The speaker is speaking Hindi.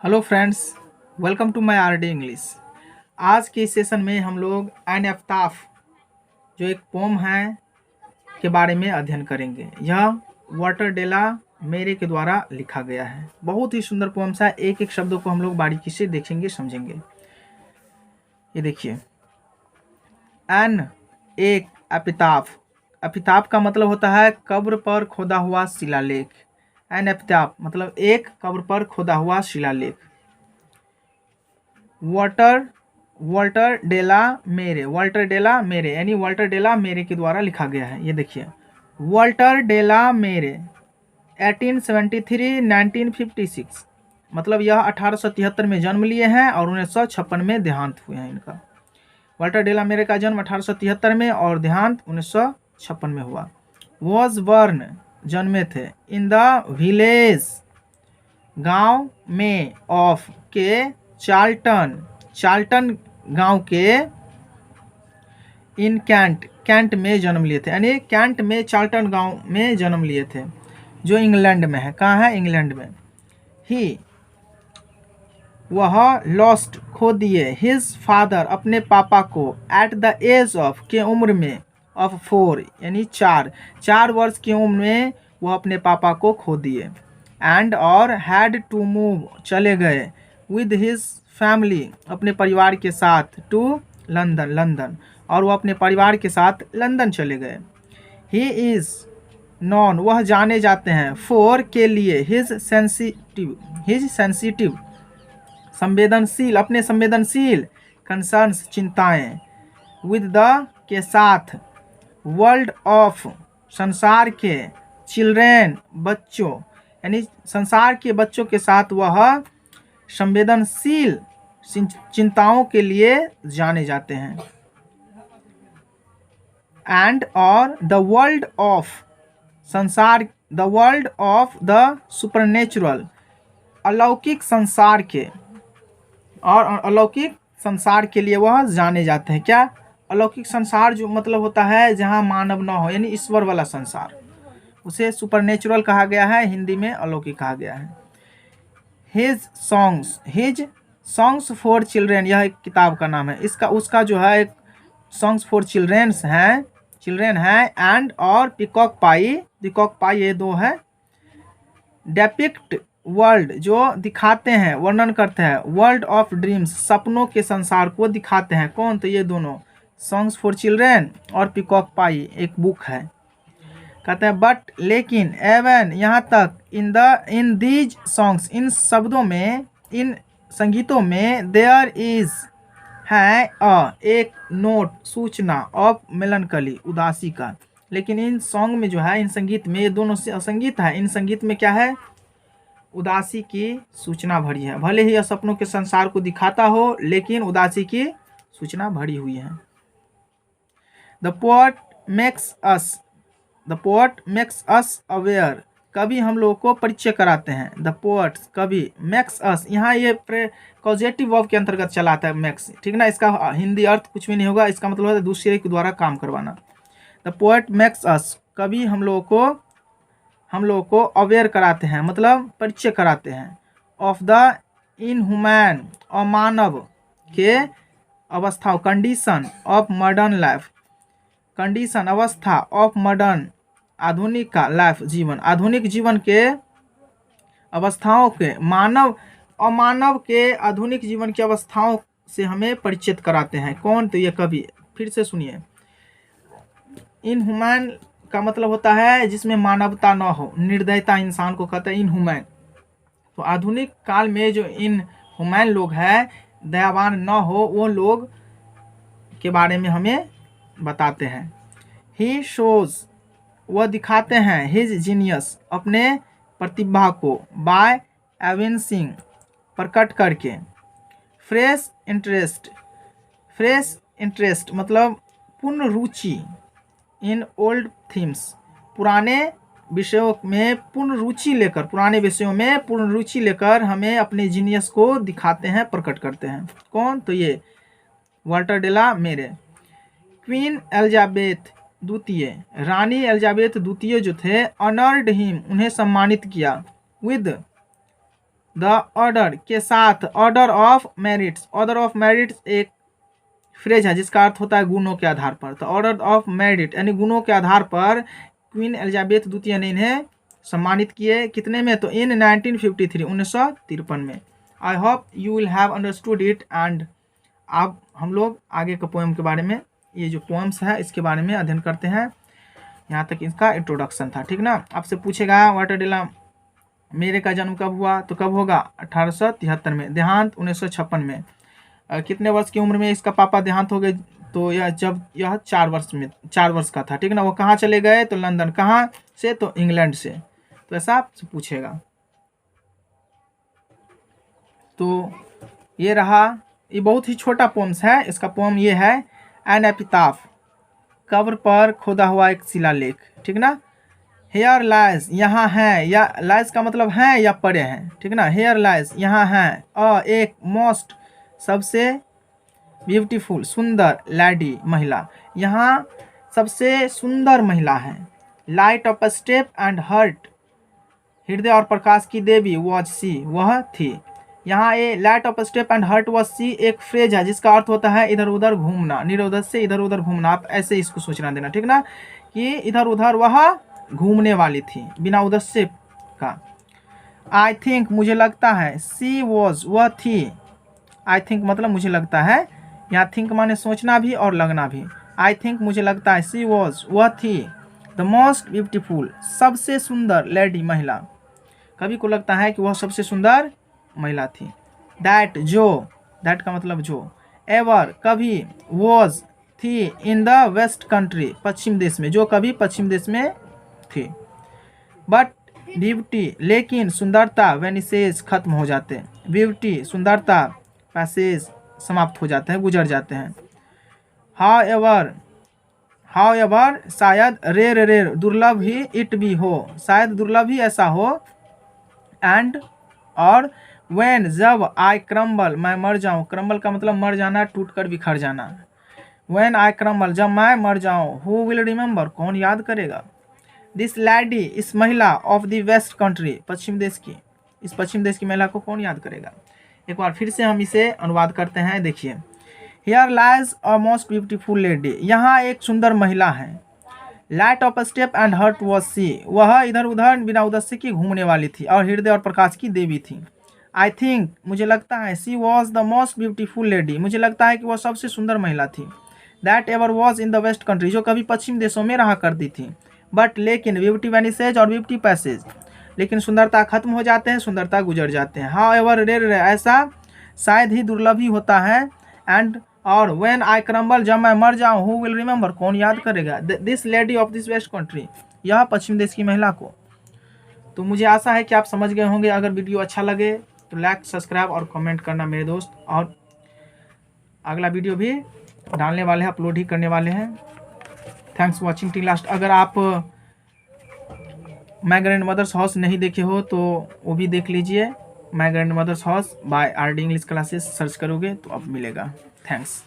Hello friends, welcome to my RD English. आज के इस सेशन में हम लोग एन एफ्ताफ जो एक पोम है के बारे में अध्ययन करेंगे। यह वाल्टर डेला मेरे के द्वारा लिखा गया है। बहुत ही सुंदर पोम्स है। एक एक शब्दों को हम लोग बारीकी से देखेंगे, समझेंगे। ये देखिए, एन एक एपिताफ। एपिताफ का मतलब होता है कब्र पर खोदा हुआ शिलालेख। एन एपिताफ मतलब एक कब्र पर खोदा हुआ शिलालेख। वाल्टर डेला मेरे यानी वाल्टर डेला मेरे के द्वारा लिखा गया है। ये देखिए, वाल्टर डेला मेरे 1873 1956 मतलब यह 1873 में जन्म लिए हैं और 1956 में देहांत हुए हैं इनका। वाल्टर डेला मेरे का जन्म 1873 में और देहांत 1956 में हुआ। वॉज बर्न जन्मे थे इन द विलेज गांव में ऑफ के चार्ल्टन गांव के इन कैंट में जन्म लिए थे, यानी कैंट में चार्ल्टन गांव में जन्म लिए थे जो इंग्लैंड में है। कहाँ है? इंग्लैंड में। वह लॉस्ट खो दिए हिज फादर अपने पापा को एट द एज ऑफ के उम्र में ऑफ 4 यानी 4 वर्ष की उम्र में वह अपने पापा को खो दिए। एंड और हैड टू मूव चले गए विद हिज फैमिली अपने परिवार के साथ टू लंदन और वो अपने परिवार के साथ लंदन चले गए। ही इज़ नॉन वह जाने जाते हैं फॉर के लिए हिज सेंसिटिव संवेदनशील अपने संवेदनशील कंसर्न्स चिंताएं विद द के साथ वर्ल्ड ऑफ संसार के चिल्ड्रेन बच्चों यानी संसार के बच्चों के साथ वह संवेदनशील चिंताओं के लिए जाने जाते हैं। एंड और द वर्ल्ड ऑफ संसार the world of the supernatural अलौकिक संसार के और अलौकिक संसार के लिए वह जाने जाते हैं। क्या? अलौकिक संसार जो मतलब होता है जहाँ मानव न हो, यानी ईश्वर वाला संसार, उसे सुपरनेचुरल कहा गया है, हिंदी में अलौकिक कहा गया है। हिज सॉन्ग्स फॉर चिल्ड्रेन यह एक किताब का नाम है। उसका जो है एक सॉन्ग्स फॉर चिल्ड्रेन है एंड और पीकॉक पाई ये दो है। डेपिक्ट वर्ल्ड जो दिखाते हैं, वर्णन करते हैं, वर्ल्ड ऑफ ड्रीम्स सपनों के संसार को दिखाते हैं। कौन? तो ये दोनों, सॉन्ग्स फॉर चिल्ड्रेन और पीकॉक पाई एक बुक है। कहते हैं बट लेकिन एवन यहाँ तक इन दीज सॉन्ग्स इन शब्दों में, इन संगीतों में देयर इज है एक नोट सूचना ऑफ मेलनकली उदासी का। लेकिन इन सॉन्ग में जो है, इन संगीत में, ये दोनों से असंगीत है। इन संगीत में क्या है? उदासी की सूचना भरी है। भले ही यह सपनों के संसार को दिखाता हो लेकिन उदासी की सूचना भरी हुई है। The poet makes us aware कवि हम लोगों को परिचय कराते हैं। द पोएट कवि मेक्स अस, यहाँ ये पॉजिटिव वर्ब के अंतर्गत चलाता है मेक्स, ठीक ना। इसका हिंदी अर्थ कुछ भी नहीं होगा, इसका मतलब है दूसरे के द्वारा काम करवाना। द पोएट मेक्स अस कवि हम लोगों को अवेयर कराते हैं, मतलब परिचय कराते हैं। ऑफ द इनह्यूमैन अमानव के अवस्थाओं, condition of modern life, condition अवस्था ऑफ मॉडर्न आधुनिक का लाइफ जीवन, आधुनिक जीवन के अवस्थाओं के, अमानव के आधुनिक जीवन की अवस्थाओं से हमें परिचित कराते हैं। कौन? तो ये कवि। फिर से सुनिए, इनह्यूमैन का मतलब होता है जिसमें मानवता न हो, निर्दयता इंसान को कहते हैं इनह्यूमैन। तो आधुनिक काल में जो इनह्यूमैन लोग हैं, दयावान न हो, वो लोग के बारे में हमें बताते हैं। ही शोज वह दिखाते हैं हिज जीनियस अपने प्रतिभा को, बाय एविंसिंग प्रकट करके, फ्रेश इंटरेस्ट मतलब पूर्ण रुचि, इन ओल्ड थीम्स पुराने विषयों में पूर्ण रुचि लेकर हमें अपने जीनियस को दिखाते हैं, प्रकट करते हैं। कौन? तो ये वाल्टर डेला मेरे। क्वीन एलिजाबेथ द्वितीय, रानी एलिजाबेथ द्वितीय जो थे, ऑनर्ड हिम उन्हें सम्मानित किया, विद द ऑर्डर के साथ, order of merits, order of merits एक फ्रेज है जिसका अर्थ होता है गुणों के आधार पर। तो ऑर्डर ऑफ मेरिट यानी गुणों के आधार पर क्वीन एलिजाबेथ द्वितीय ने इन्हें सम्मानित किए। कितने में? तो इन 1953, 1953 में। I hope you will have understood it. And अब हम लोग आगे के पोएम के बारे में, ये जो पोएम्स है इसके बारे में अध्ययन करते हैं। यहाँ तक इसका इंट्रोडक्शन था, ठीक ना। आपसे पूछेगा वाटरडेला मेरे का जन्म कब हुआ? तो कब होगा? 1873 में। देहांत 1956 में। कितने वर्ष की उम्र में इसका पापा देहांत हो गए? तो यह जब यह 4 वर्ष का था, ठीक ना। वो कहाँ चले गए? तो लंदन। कहाँ से? तो इंग्लैंड से। तो ऐसा आपसे पूछेगा। तो ये रहा, ये बहुत ही छोटा पोम्स है। इसका पोम ये है एन एपिताफ, कब्र पर खोदा हुआ एक शिलालेख, ठीक ना। हेयर लाइज, यहाँ है, या लाइज का मतलब है या पड़े हैं, ठीक ना। हेयर लाइज, यहाँ है। एक मोस्ट, सबसे, ब्यूटीफुल, सुंदर, लैडी, महिला, यहाँ सबसे सुंदर महिला है। Light of step and heart, हृदय और प्रकाश की देवी, वॉज सी, वह थी। यहाँ ये light of step and heart was she एक फ्रेज है जिसका अर्थ होता है इधर उधर घूमना, निरोधक से इधर उधर घूमना। आप ऐसे इसको सोचना देना, ठीक ना, कि इधर उधर वह घूमने वाली थी, बिना उद्देश्य का। आई थिंक, मुझे लगता है। सी वॉज, वह थी। आई थिंक मतलब मुझे लगता है, यहाँ थिंक माने सोचना भी और लगना भी। आई थिंक मुझे लगता है। सी वॉज, वह थी। द मोस्ट ब्यूटीफुल, सबसे सुंदर, लेडी, महिला। कवि को लगता है कि वह सबसे सुंदर महिला थी। दैट, जो, दैट का मतलब जो। एवर, कभी। वॉज, थी। इन द वेस्ट कंट्री, पश्चिम देश में, जो कभी पश्चिम देश में थी। बट ब्यूटी, लेकिन, सुंदरता, वेनिसेज, खत्म हो जाते हैं। ब्यूटी, सुंदरता, पैसेज, समाप्त हो जाते हैं, गुजर जाते हैं। हाउ एवर, शायद, रेर, दुर्लभ ही, इट भी हो, शायद दुर्लभ ही ऐसा हो। एंड, और, व्हेन, जब, आई क्रम्बल, मैं मर जाऊं। क्रम्बल का मतलब मर जाना, टूटकर बिखर जाना। व्हेन आई क्रम्बल, जब मैं मर जाऊं। हु विल रिमेंबर, कौन याद करेगा। दिस लैडी, इस महिला, ऑफ द वेस्ट कंट्री, पश्चिम देश की, इस पश्चिम देश की महिला को कौन याद करेगा। एक बार फिर से हम इसे अनुवाद करते हैं, देखिए। Here lies a most beautiful lady, यहाँ एक सुंदर महिला है। Light of step and heart was she, वह इधर उधर बिना उद्देश्य की घूमने वाली थी और हृदय और प्रकाश की देवी थी। आई थिंक, मुझे लगता है। She was the most beautiful lady, मुझे लगता है कि वह सबसे सुंदर महिला थी। That ever was in the west country, जो कभी पश्चिम देशों में रहा करती थी। बट, लेकिन, ब्यूटी वैनिसेज और ब्यूटी पैसेज, लेकिन सुंदरता खत्म हो जाते हैं, सुंदरता गुजर जाते हैं। हाउ एवर, रेर, ऐसा, शायद ही, दुर्लभ ही होता है। एंड, और, व्हेन आई क्रम्बल, जब मैं मर जाऊं। हु विल रिमेंबर, कौन याद करेगा। This lady of this west country, यह पश्चिम देश की महिला को। तो मुझे आशा है कि आप समझ गए होंगे। अगर वीडियो अच्छा लगे तो लाइक, सब्सक्राइब और कमेंट करना मेरे दोस्त। और अगला वीडियो भी डालने वाले हैं, अपलोड ही करने वाले हैं। Thanks for watching till last. अगर आप माय ग्रैंड मदर्स हाउस नहीं देखे हो तो वो भी देख लीजिए। My grandmother's house by RD English classes search करोगे तो अब मिलेगा। थैंक्स।